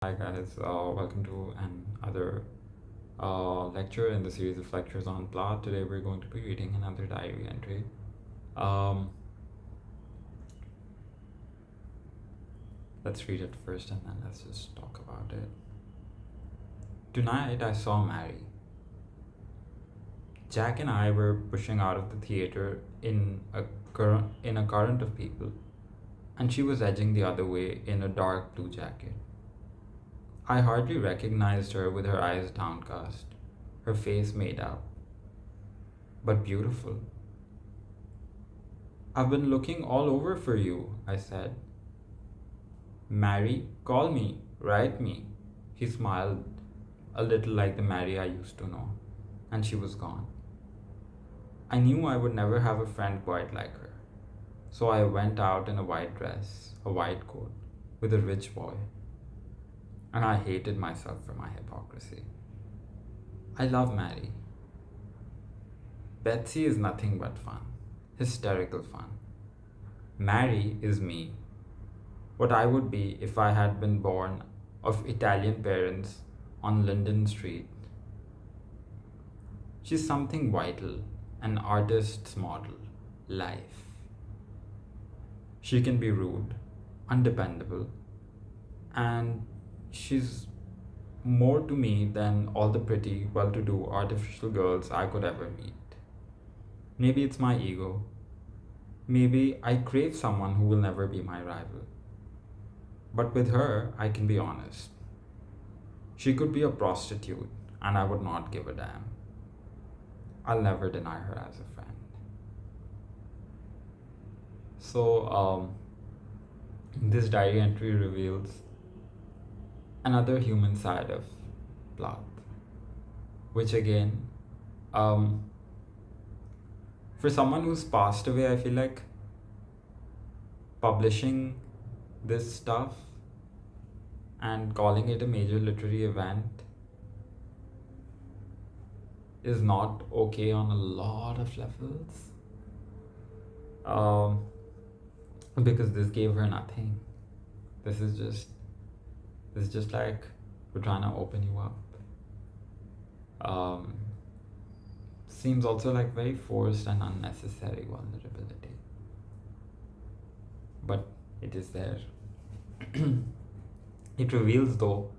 Hi guys, welcome to another lecture in the series of lectures on Plath. Today we're going to be reading another diary entry. Um, let's read it first and then let's just talk about it. Tonight I saw Mary. Jack and I were pushing out of the theater in a current of people, and she was edging the other way in a dark blue jacket. I hardly recognized her with her eyes downcast, her face made up, but beautiful. I've been looking all over for you, I said. Mary, call me, write me. He smiled, a little like the Mary I used to know, and she was gone. I knew I would never have a friend quite like her, so I went out in a white dress, a white coat, with a rich boy, and I hated myself for my hypocrisy. I love Mary. Betsy is nothing but fun, hysterical fun. Mary is me, what I would be if I had been born of Italian parents on Linden Street. She's something vital, an artist's model, life. She can be rude, undependable, and she's more to me than all the pretty, well to do artificial girls I could ever meet. Maybe it's my ego. Maybe I crave someone who will never be my rival. But with her, I can be honest. She could be a prostitute, and I would not give a damn. I'll never deny her as a friend. So, this diary entry reveals another human side of Plath, which again, for someone who's passed away, I feel like publishing this stuff and calling it a major literary event is not okay on a lot of levels. Because this gave her nothing. This is just like we're trying to open you up. Seems also like very forced and unnecessary vulnerability. But it is there. It reveals, though,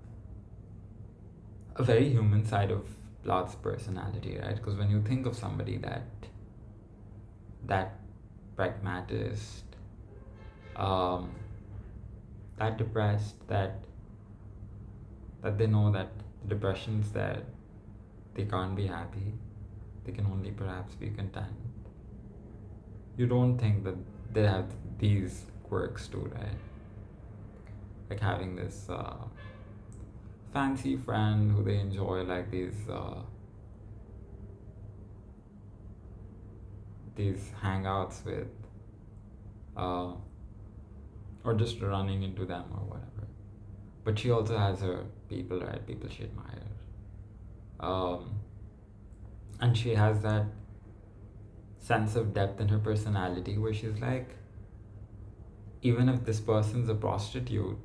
a very human side of Plath's personality, right? Because when you think of somebody that pragmatist, that depressed, that they know that the depression's there, they can't be happy, they can only perhaps be content. You don't think that they have these quirks too, right? Like having this fancy friend who they enjoy, like these hangouts with, or just running into them or whatever. But she also has her people, right? People she admires. And she has that sense of depth in her personality where she's like, even if this person's a prostitute,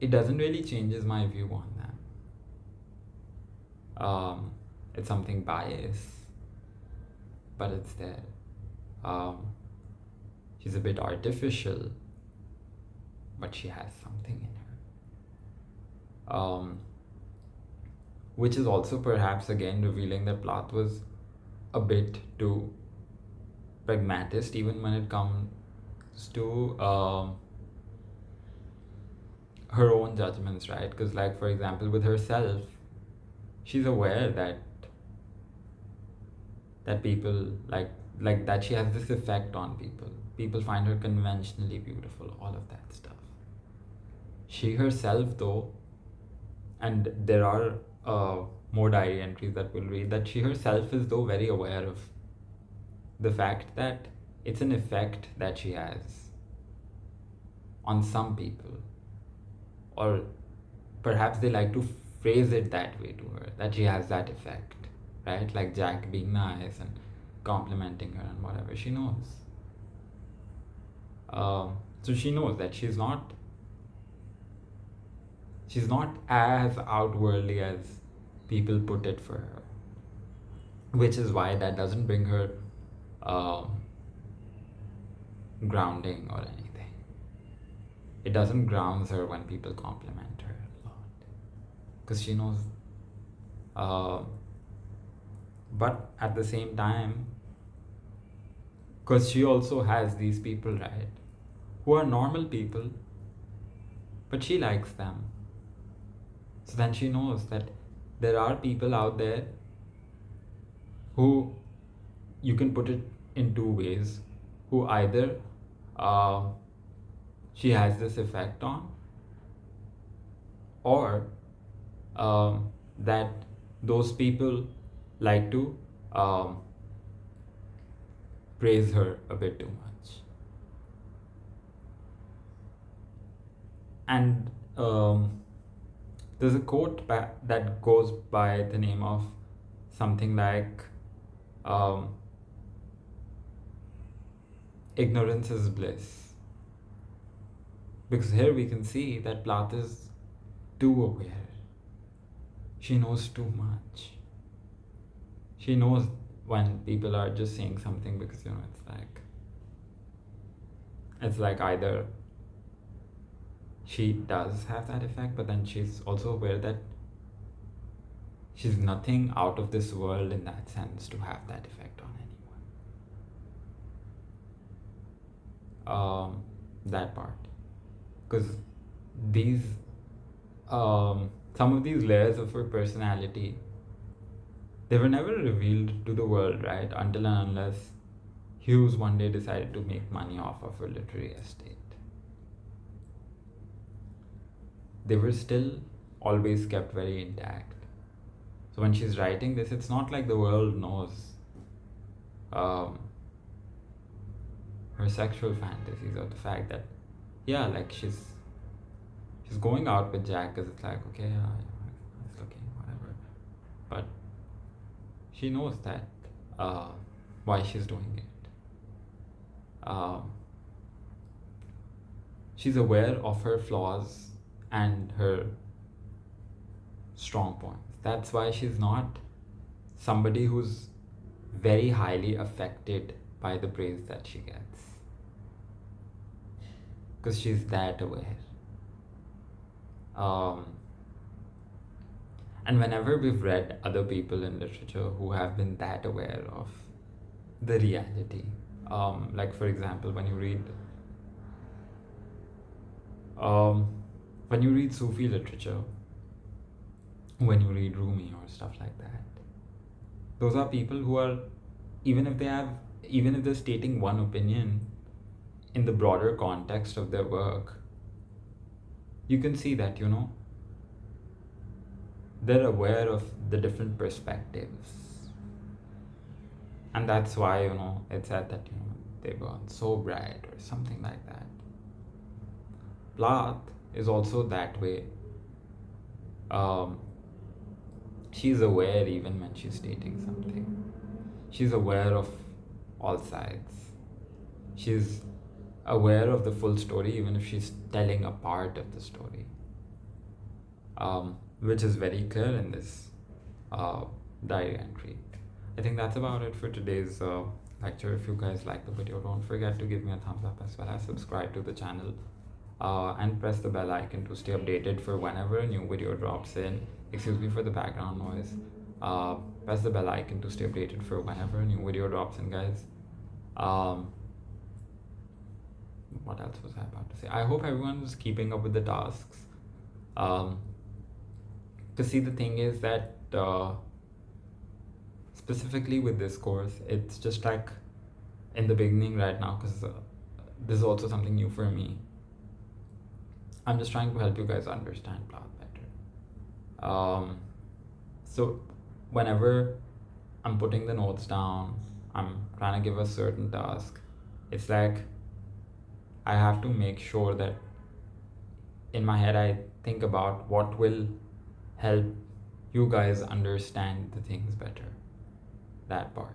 it doesn't really changes my view on them. It's something biased, but it's there. She's a bit artificial, but she has something in her. Which is also perhaps again revealing that Plath was a bit too pragmatist even when it comes to her own judgments, right? Because, like, for example, with herself, she's aware that people like that she has this effect on people. People find her conventionally beautiful, all of that stuff. She herself, though, and there are more diary entries that we'll read, that she herself is, though, very aware of the fact that it's an effect that she has on some people, or perhaps they like to phrase it that way to her, that she has that effect, right? Like Jack being nice and complimenting her and whatever. She knows. So she knows that she's not She's not as outwardly as people put it for her, which is why that doesn't bring her um, grounding or anything. It doesn't ground her when people compliment her a lot, because she knows. Uh, but at the same time, because she also has these people, right, who are normal people, but she likes them. So then she knows that there are people out there who you can put it in two ways, who either uh, she has this effect on, or that those people like to praise her a bit too much. And there's a quote that goes by the name of something like ignorance is bliss. Because here we can see that Plath is too aware. She knows too much. She knows when people are just saying something because, it's like either she does have that effect, but then she's also aware that she's nothing out of this world in that sense to have that effect on anyone. That part. Because these, some of these layers of her personality, they were never revealed to the world, right? Until and unless Hughes one day decided to make money off of her literary estate. They were still always kept very intact. So when she's writing this, it's not like the world knows her sexual fantasies, or the fact that, yeah, like she's going out with Jack because it's like, okay, yeah, he's looking, whatever. But she knows that why she's doing it. She's aware of her flaws and her strong points. That's why she's not somebody who's very highly affected by the praise that she gets, because she's that aware. And whenever we've read other people in literature who have been that aware of the reality, like for example, when you read Sufi literature, when you read Rumi or stuff like that, those are people who are, even if they're stating one opinion in the broader context of their work, you can see that, they're aware of the different perspectives. And that's why, it's said that, they burn so bright or something like that. Plath is also that way. She's aware even when she's stating something. She's aware of all sides. She's aware of the full story even if she's telling a part of the story. Which is very clear in this diary entry. I think that's about it for today's lecture. If you guys like the video, don't forget to give me a thumbs up as well as subscribe to the channel and press the bell icon to stay updated for whenever a new video drops in. Excuse me for the background noise. Press the bell icon to stay updated for whenever a new video drops in, guys. What else was I about to say? I hope everyone's keeping up with the tasks. To see, the thing is that specifically with this course, it's just like in the beginning right now, because this is also something new for me. I'm just trying to help you guys understand Plath better. So whenever I'm putting the notes down, I'm trying to give a certain task, it's like I have to make sure that in my head I think about what will help you guys understand the things better. That part.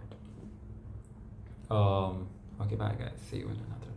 Okay, bye guys. See you in another